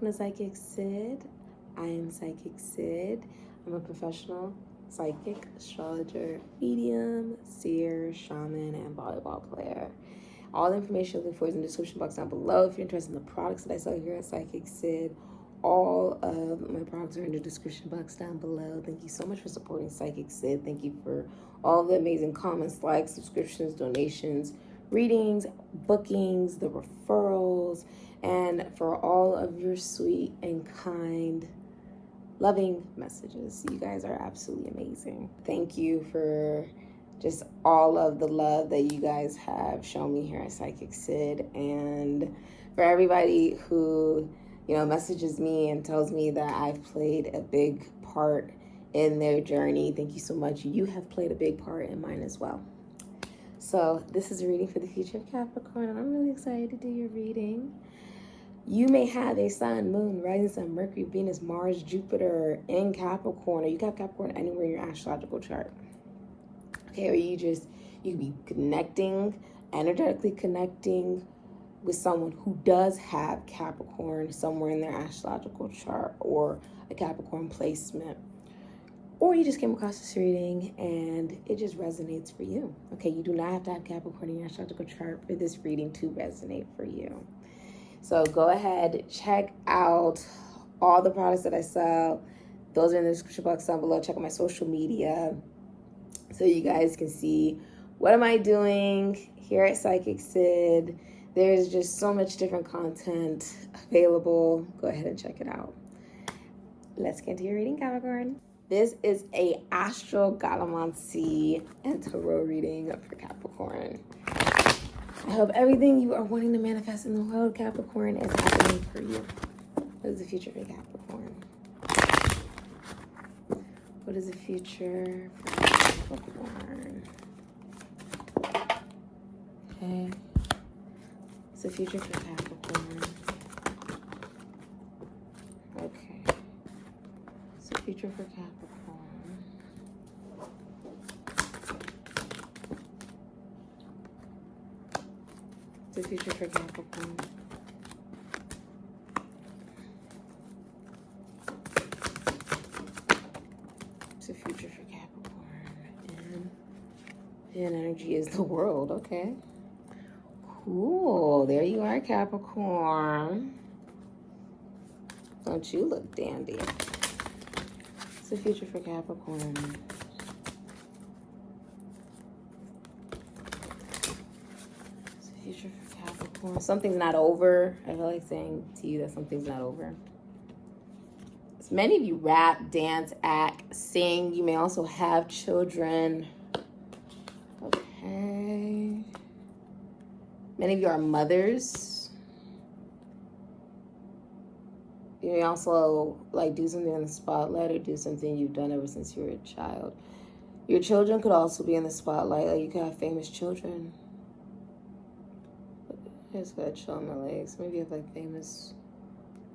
welcome to Psychic Sid. I am Psychic Sid. I'm a professional psychic, astrologer, medium, seer, shaman, and volleyball player. All the information you're looking for is in the description box down below. If you're interested in the products that I sell here at Psychic Sid, all of my products are in the description box down below. Thank you so much for supporting Psychic Sid. Thank you for all the amazing comments, likes, subscriptions, donations, readings, bookings, the referrals, and for all of your sweet and kind, loving messages. You guys are absolutely amazing. Thank you for just all of the love that you guys have shown me here at Psychic Sid, and for everybody who, you know, messages me and tells me that I've played a big part in their journey. Thank you so much. You have played a big part in mine as well. So this is a reading for the future of Capricorn, and I'm really excited to do your reading. You may have a sun, moon, rising sun, Mercury, Venus, Mars, Jupiter in Capricorn, or you got Capricorn anywhere in your astrological chart. Okay, or you could be connecting, energetically connecting with someone who does have Capricorn somewhere in their astrological chart, or a Capricorn placement. Or you just came across this reading and it just resonates for you. Okay, you do not have to have Capricorn in your astrological chart for this reading to resonate for you. So go ahead, check out all the products that I sell. Those are in the description box down below. Check out my social media so you guys can see what am I doing here at Psychic Sid. There's just so much different content available. Go ahead and check it out. Let's get into your reading, Capricorn. This is a astrogalamancy and tarot reading for Capricorn. I hope everything you are wanting to manifest in the world, Capricorn, is happening for you. What is the future for Capricorn? What is the future for Capricorn? Okay. What's the future for Capricorn? Okay. What's the future for Capricorn? The future for Capricorn. It's the future for Capricorn. And energy is the world. Okay. Cool. There you are, Capricorn. Don't you look dandy? It's the future for Capricorn. Future for Capricorn. Something's not over. I feel like saying to you that something's not over. So many of you rap, dance, act, sing. You may also have children. Okay. Many of you are mothers. You may also like do something in the spotlight or do something you've done ever since you were a child. Your children could also be in the spotlight. Like you could have famous children. I just got chill on my legs. Maybe you have like famous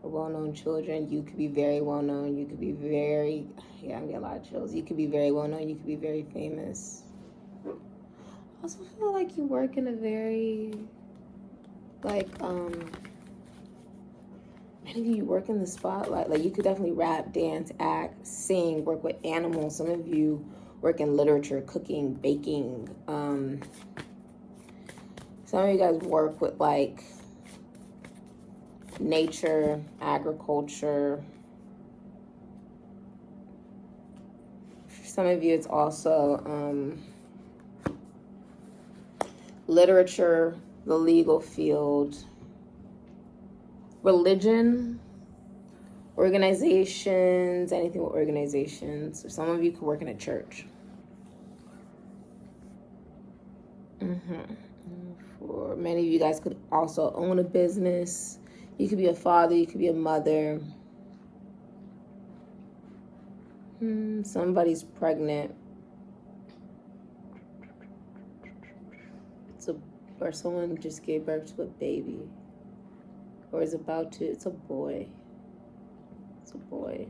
or well-known children. You could be very well-known. You could be very, yeah, I'm getting a lot of chills. You could be very well-known. You could be very famous. I also feel like you work in a very, like, many of you work in the spotlight. Like you could definitely rap, dance, act, sing, work with animals. Some of you work in literature, cooking, baking, some of you guys work with like nature, agriculture. For some of you, it's also literature, the legal field, religion, organizations, anything with organizations. So some of you could work in a church. For many of you guys could also own a business. You could be a father, you could be a mother. Somebody's pregnant. Or someone just gave birth to a baby. Or is about to. It's a boy. It's a boy.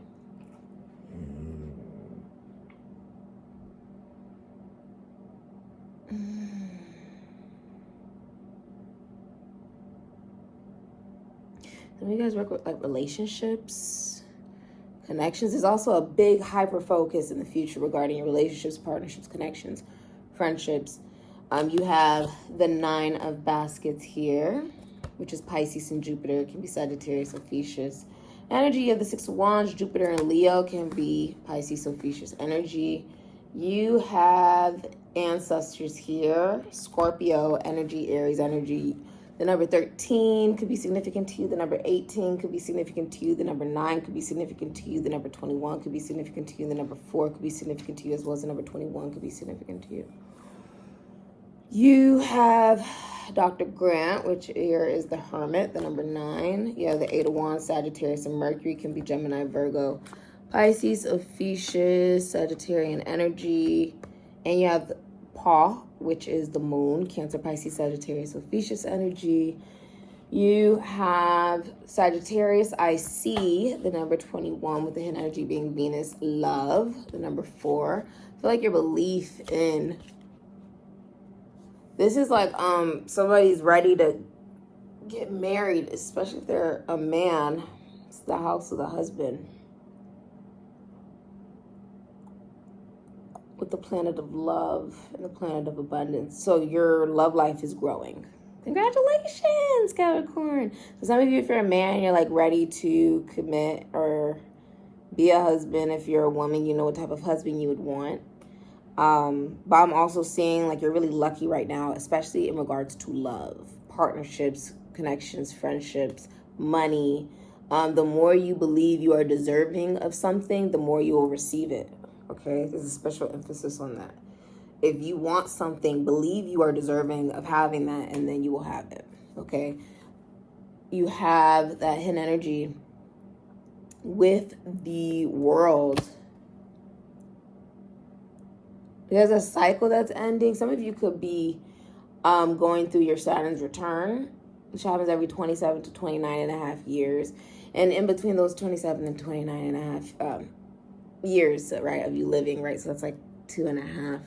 Then you guys work with like relationships, connections. There's also a big hyper focus in the future regarding your relationships, partnerships, connections, friendships. You have the 9 of baskets here, which is Pisces and Jupiter. It can be Sagittarius, Ophiuchus energy. You have the 6 of Wands, Jupiter and Leo can be Pisces, Ophiuchus energy. You have ancestors here, Scorpio energy, Aries energy. The number 13 could be significant to you. The number 18 could be significant to you. The number 9 could be significant to you. The number 21 could be significant to you. The number 4 could be significant to you, as well as the number 21 could be significant to you. You have Dr. Grant, which here is the Hermit, the number 9. You have the 8 of Wands, Sagittarius and Mercury, can be Gemini, Virgo, Pisces, Ophiuchus, Sagittarian energy. And you have Paul, which is the Moon, Cancer, Pisces, Sagittarius, Ophiuchus energy. You have Sagittarius, I see the number 21 with the hidden energy being Venus, love, the number 4. I feel like your belief in this is like somebody's ready to get married, especially if they're a man. It's the house of the husband. With the planet of love and the planet of abundance. So your love life is growing. Congratulations, Capricorn. So some of you, if you're a man, you're like ready to commit or be a husband. If you're a woman, you know what type of husband you would want. But I'm also seeing like you're really lucky right now, especially in regards to love, partnerships, connections, friendships, money. The more you believe you are deserving of something, the more you will receive it. Okay, there's a special emphasis on that. If you want something, believe you are deserving of having that, and then you will have it. Okay, you have that hidden energy with the world. There's a cycle that's ending. Some of you could be going through your Saturn's return, which happens every 27 to 29 and a half years. And in between those 27 and 29 and a half years, right, of you living, right? So that's like 2.5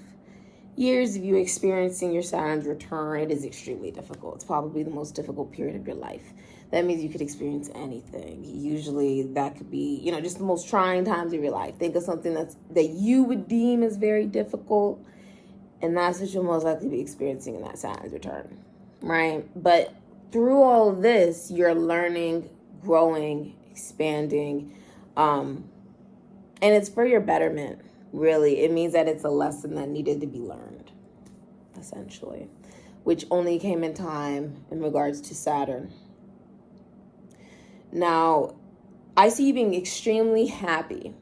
years of you experiencing your Saturn's return. It is extremely difficult. It's probably the most difficult period of your life. That means you could experience anything. Usually that could be, you know, just the most trying times of your life. Think of something that you would deem as very difficult, and that's what you'll most likely be experiencing in that Saturn's return, right? But through all of this, you're learning, growing, expanding, and it's for your betterment, really. It means that it's a lesson that needed to be learned, essentially, which only came in time in regards to Saturn. Now, I see you being extremely happy.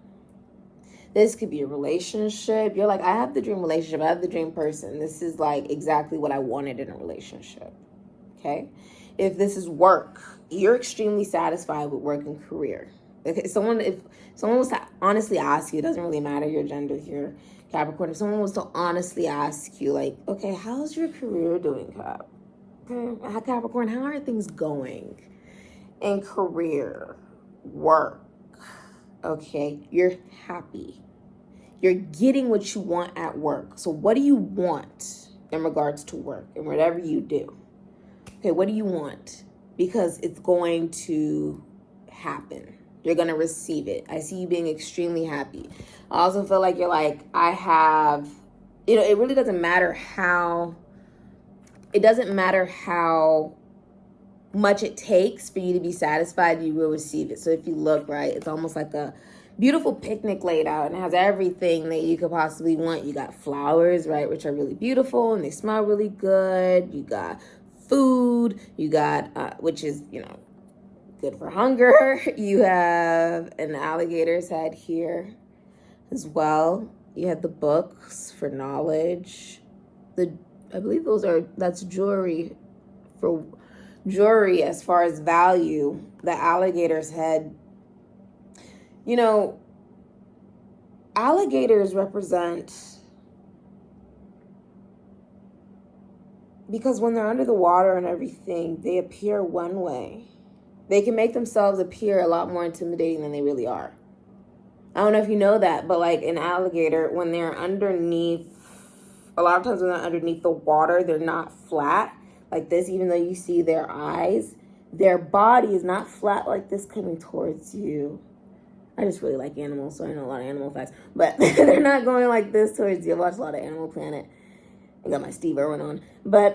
This could be a relationship. You're like, I have the dream relationship. I have the dream person. This is like exactly what I wanted in a relationship. Okay? If this is work, you're extremely satisfied with work and career. Okay? If someone was to honestly ask you, it doesn't really matter your gender here, Capricorn. If someone was to honestly ask you, like, okay, how's your career doing, Cap? Okay, Capricorn, how are things going? In career, work, okay, you're happy. You're getting what you want at work. So what do you want in regards to work and whatever you do? Okay, what do you want? Because it's going to happen. You're going to receive it. I see you being extremely happy. I also feel like you're like, I have, you know, it really doesn't matter how much it takes for you to be satisfied, you will receive it. So if you look, right, it's almost like a beautiful picnic laid out, and it has everything that you could possibly want. You got flowers, right, which are really beautiful and they smell really good. You got food. You got, which is, you know, good for hunger. You have an alligator's head here as well. You have the books for knowledge. I believe that's jewelry for jewelry as far as value. The alligator's head, you know, alligators represent, because when they're under the water and everything, they appear one way. They can make themselves appear a lot more intimidating than they really are. I don't know if you know that, but like an alligator, when they're underneath, a lot of times when they're underneath the water, they're not flat like this, even though you see their eyes, Their body is not flat like this coming towards you. I just really like animals, so I know a lot of animal facts. But they're not going like this towards you. I watch a lot of Animal Planet. I got my Steve Irwin on. But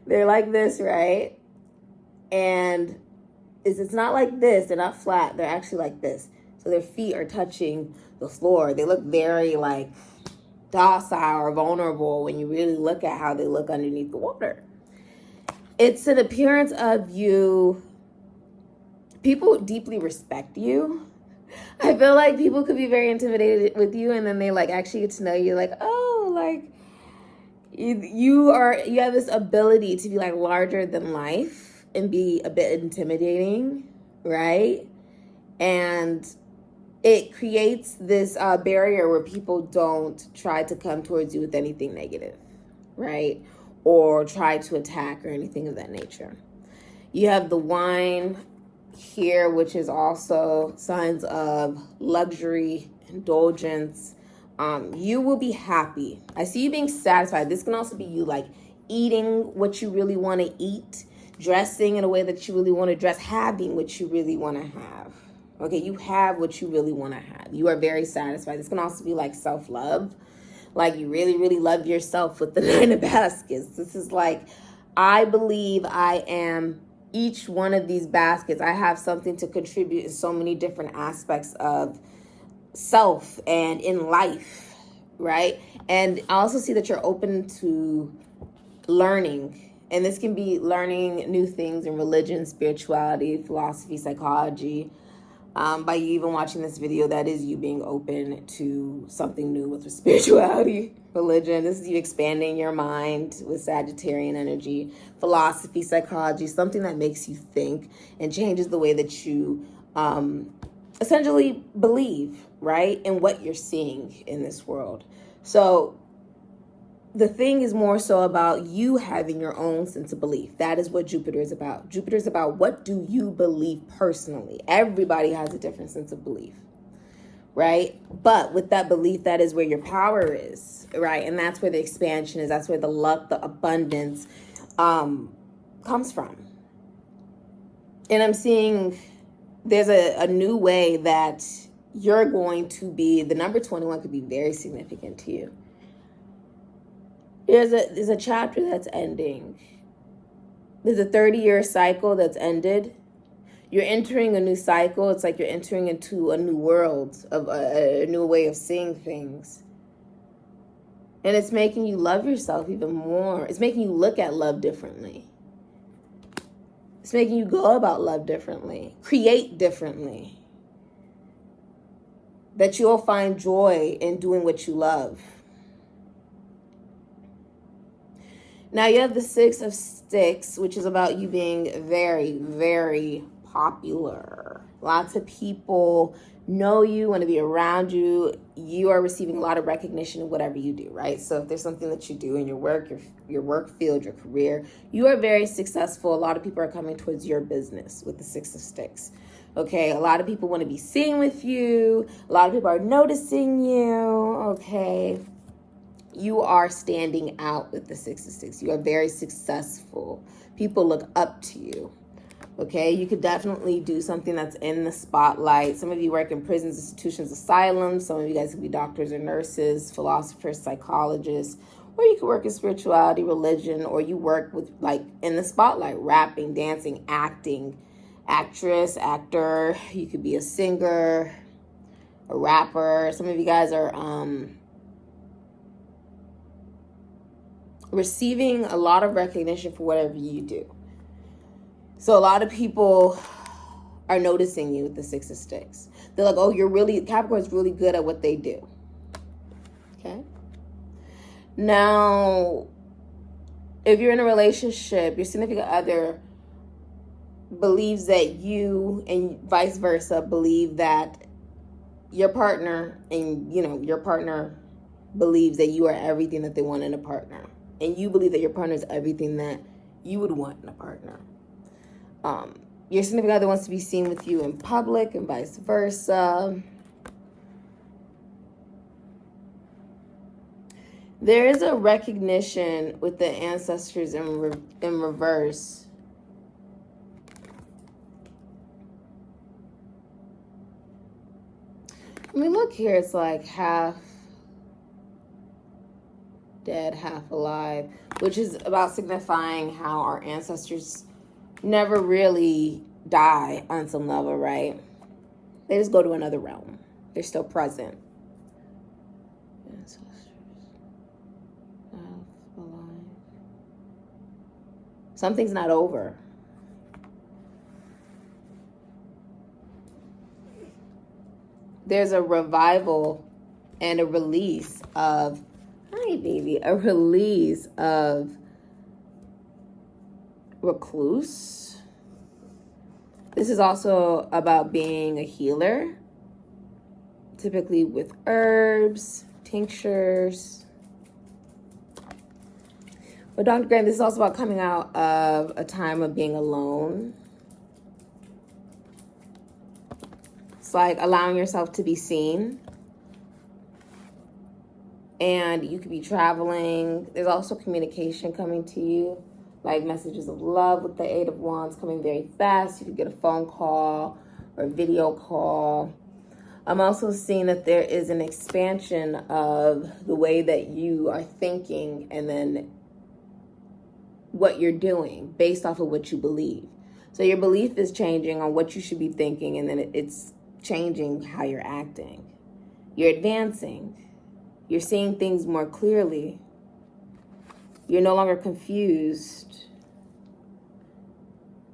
they're like this, right? And it's not like this. They're not flat. They're actually like this. So their feet are touching the floor. They look very like docile or vulnerable when you really look at how they look underneath the water. It's an appearance of you. People deeply respect you. I feel like people could be very intimidated with you, and then they like actually get to know you, like, oh, like you have this ability to be like larger than life and be a bit intimidating, right? And it creates this barrier where people don't try to come towards you with anything negative, right? Or try to attack or anything of that nature. You have the wine here, which is also signs of luxury, indulgence. You will be happy. I see you being satisfied. This can also be you like eating what you really want to eat, dressing in a way that you really want to dress, having what you really want to have. Okay, you have what you really want to have. You are very satisfied. This can also be like self-love. Like you really, really love yourself with the 9 of baskets. This is like, I believe I am each one of these baskets. I have something to contribute in so many different aspects of self and in life, right? And I also see that you're open to learning. And this can be learning new things in religion, spirituality, philosophy, psychology. By you even watching this video, that is you being open to something new with spirituality, religion. This is you expanding your mind with Sagittarian energy, philosophy, psychology, something that makes you think and changes the way that you essentially believe, right? In what you're seeing in this world. So the thing is more so about you having your own sense of belief. That is what Jupiter is about. Jupiter is about what do you believe personally. Everybody has a different sense of belief, right? But with that belief, that is where your power is, right? And that's where the expansion is. That's where the luck, the abundance comes from. And I'm seeing there's a new way that you're going to be, the number 21 could be very significant to you. There's a chapter that's ending. There's a 30-year cycle that's ended. You're entering a new cycle. It's like you're entering into a new world, of a new way of seeing things. And it's making you love yourself even more. It's making you look at love differently. It's making you go about love differently, create differently. That you'll find joy in doing what you love. Now you have the 6 of Sticks, which is about you being very, very popular. Lots of people know you, want to be around you. You are receiving a lot of recognition in whatever you do, right? So if there's something that you do in your work, your work field, your career, you are very successful. A lot of people are coming towards your business with the 6 of Sticks. Okay, a lot of people want to be seen with you. A lot of people are noticing you, okay? You are standing out with the 6 of Sticks. You are very successful. People look up to you. Okay, you could definitely do something that's in the spotlight. Some of you work in prisons, institutions, asylums. Some of you guys could be doctors or nurses, philosophers, psychologists, or you could work in spirituality, religion, or you work with like in the spotlight, rapping, dancing, acting, actress, actor. You could be a singer, a rapper. Some of you guys are receiving a lot of recognition for whatever you do. So a lot of people are noticing you with the 6 of Sticks. They're like, oh, Capricorn's really good at what they do. Okay. Now, if you're in a relationship, your significant other believes that you, and vice versa, believe that your partner, and your partner believes that you are everything that they want in a partner. And you believe that your partner is everything that you would want in a partner. Your significant other wants to be seen with you in public and vice versa. There is a recognition with the ancestors in reverse I mean, look here, it's like half dead, half alive, which is about signifying how our ancestors never really die on some level, right? They just go to another realm. They're still present. Ancestors, half alive. Something's not over. There's a revival and a release of, hi baby, a release of recluse. This is also about being a healer, typically with herbs, tinctures. But Dr. Graham, this is also about coming out of a time of being alone. It's like allowing yourself to be seen. And you could be traveling. There's also communication coming to you, like messages of love with the Eight of Wands coming very fast. You could get a phone call or a video call. I'm also seeing that there is an expansion of the way that you are thinking and then what you're doing based off of what you believe. So your belief is changing on what you should be thinking, and then it's changing how you're acting. You're advancing. You're seeing things more clearly. You're no longer confused.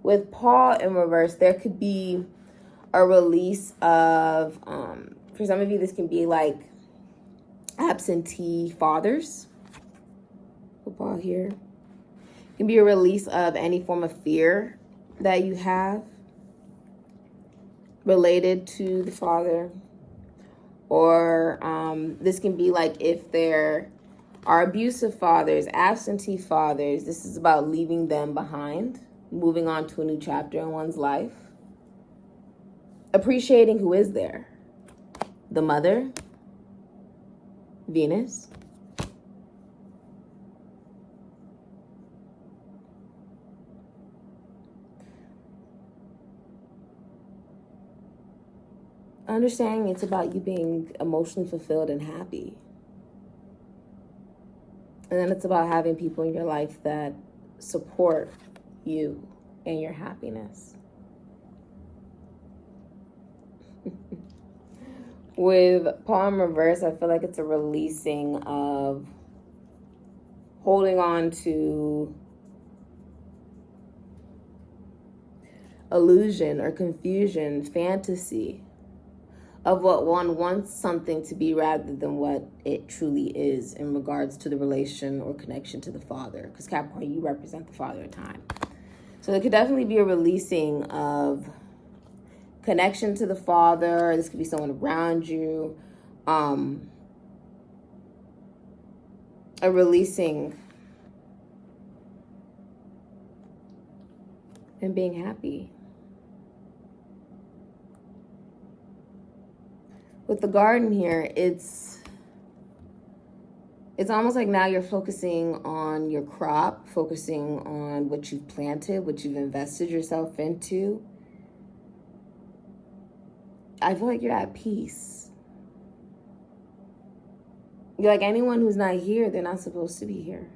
With Paul in reverse, there could be a release of, for some of you, this can be like absentee fathers. With Paul here. It can be a release of any form of fear that you have related to the father. Or this can be like if there are abusive fathers, absentee fathers, this is about leaving them behind, moving on to a new chapter in one's life. Appreciating who is there. The mother, Venus. Understanding it's about you being emotionally fulfilled and happy. And then it's about having people in your life that support you and your happiness. With Palm reverse, I feel like it's a releasing of holding on to illusion or confusion, fantasy of what one wants something to be rather than what it truly is in regards to the relation or connection to the father. Because Capricorn, you represent the father of time. So there could definitely be a releasing of connection to the father. This could be someone around you. A releasing and being happy. With the garden here, it's almost like now you're focusing on your crop, focusing on what you've planted, what you've invested yourself into. I feel like you're at peace. You're like, anyone who's not here, they're not supposed to be here.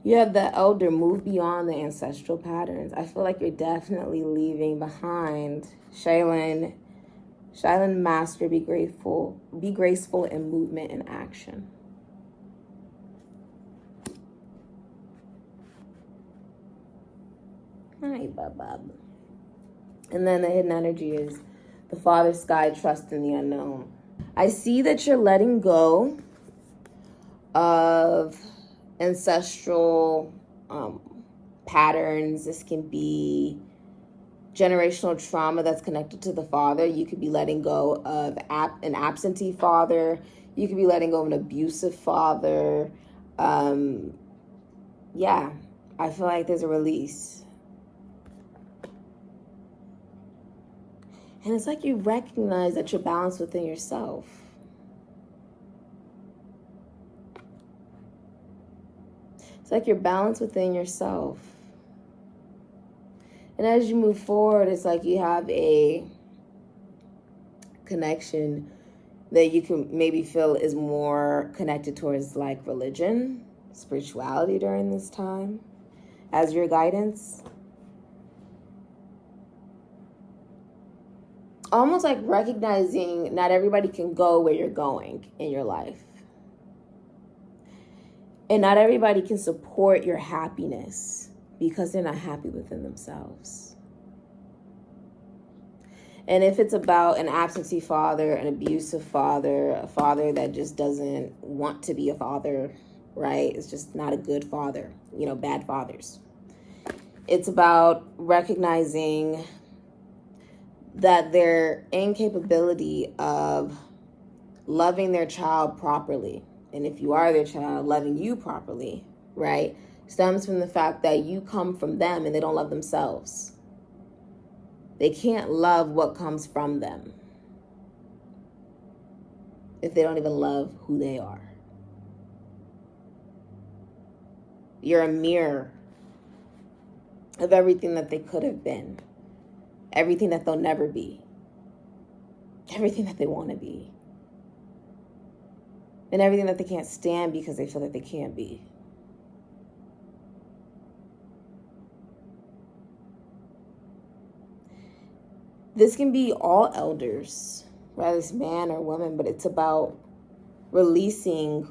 You have the elder, move beyond the ancestral patterns. I feel like you're definitely leaving behind. Shaylin, master, be graceful in movement and action. Hi, bub. And then the hidden energy is the father sky, trust in the unknown. I see that you're letting go of ancestral patterns. This can be generational trauma that's connected to the father. You could be letting go of an absentee father. You could be letting go of an abusive father. Yeah, I feel like there's a release. And it's like you recognize that you're balanced within yourself. It's like you're balanced within yourself. And as you move forward, it's like you have a connection that you can maybe feel is more connected towards like religion, spirituality during this time as your guidance. Almost like recognizing not everybody can go where you're going in your life. And not everybody can support your happiness because they're not happy within themselves. And if it's about an absentee father, an abusive father, a father that just doesn't want to be a father, right? It's just not a good father, you know, bad fathers. It's about recognizing that their incapability of loving their child properly, and if you are their child, loving you properly, right, stems from the fact that you come from them and they don't love themselves. They can't love what comes from them if they don't even love who they are. You're a mirror of everything that they could have been, everything that they'll never be, everything that they want to be, and everything that they can't stand because they feel that they can't be. This can be all elders, whether it's man or woman, but it's about releasing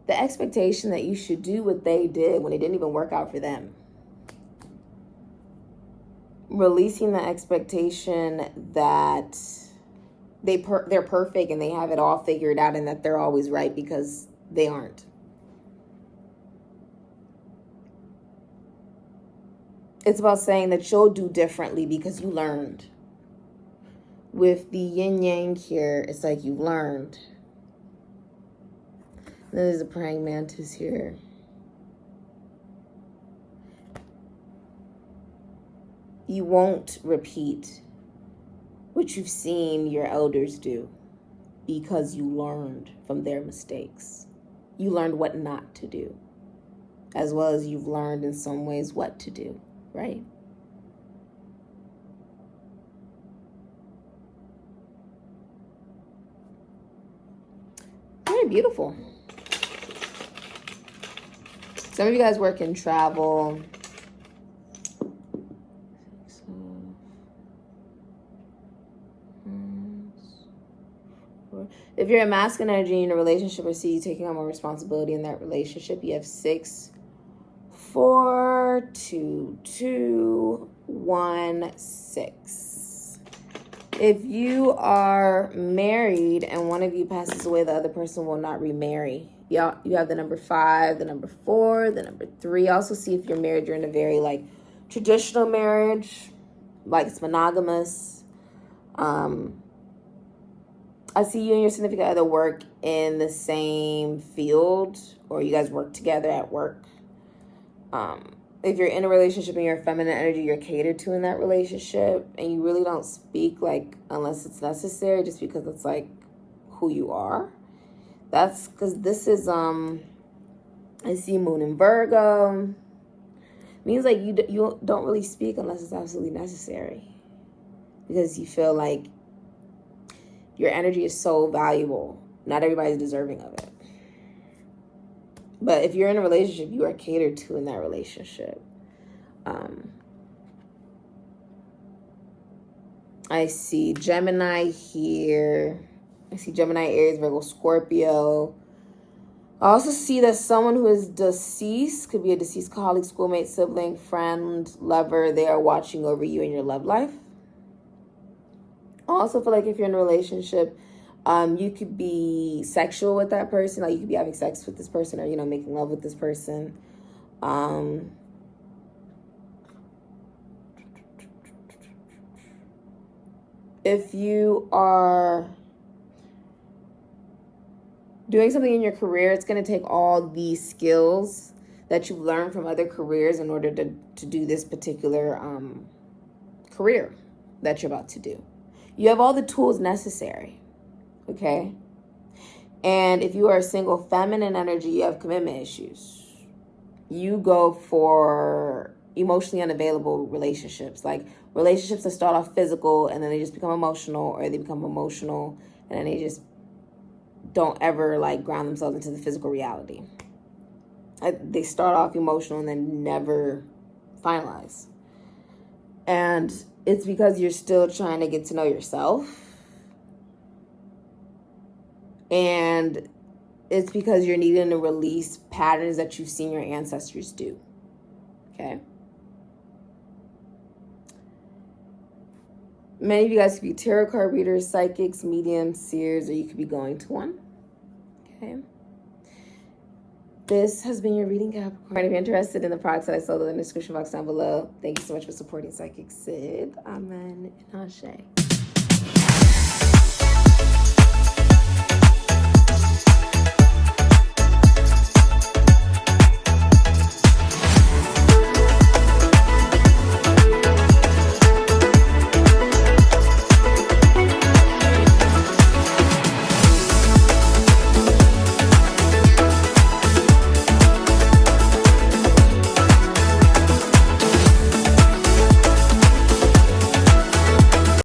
the expectation that you should do what they did when it didn't even work out for them. Releasing the expectation that they're perfect and they have it all figured out and that they're always right, because they aren't. It's about saying that you'll do differently because you learned. With the yin yang here, it's like you've learned. And then there's a praying mantis here. You won't repeat what you've seen your elders do because you learned from their mistakes. You learned what not to do, as well as you've learned in some ways what to do, right? Very beautiful. Some of you guys work in travel. If you're a masculine energy in a relationship or see you taking on more responsibility in that relationship, you have 6, 4, 2, 2, 1, 6. If you are married and one of you passes away, the other person will not remarry. You have the number 5, the number 4, the number 3. Also see if you're married, you're in a very like traditional marriage, like it's monogamous. I see you and your significant other work in the same field, or you guys work together at work. If you're in a relationship and you're a feminine energy, you're catered to in that relationship, and you really don't speak like unless it's necessary, just because it's like who you are. That's because this is I see moon in Virgo. Means like you don't really speak unless it's absolutely necessary, because you feel like your energy is so valuable. Not everybody's deserving of it. But if you're in a relationship, you are catered to in that relationship. I see Gemini here. I see Gemini, Aries, Virgo, Scorpio. I also see that someone who is deceased, could be a deceased colleague, schoolmate, sibling, friend, lover, they are watching over you in your love life. I also feel like if you're in a relationship, you could be sexual with that person. Like you could be having sex with this person, or, you know, making love with this person. If you are doing something in your career, it's going to take all these skills that you've learned from other careers in order to do this particular career that you're about to do. You have all the tools necessary, okay? And if you are a single feminine energy, you have commitment issues. you go for emotionally unavailable relationships, like relationships that start off physical and then they just become emotional, or they become emotional and then they just don't ever like ground themselves into the physical reality. They start off emotional and then never finalize. And it's because you're still trying to get to know yourself. And it's because you're needing to release patterns that you've seen your ancestors do. Okay? Many of you guys could be tarot card readers, psychics, mediums, seers, or you could be going to one. Okay? This has been your reading, Capricorn. If you're interested in the products that I sold in the description box down below, thank you so much for supporting Psychic Syd. Amen and Ashe.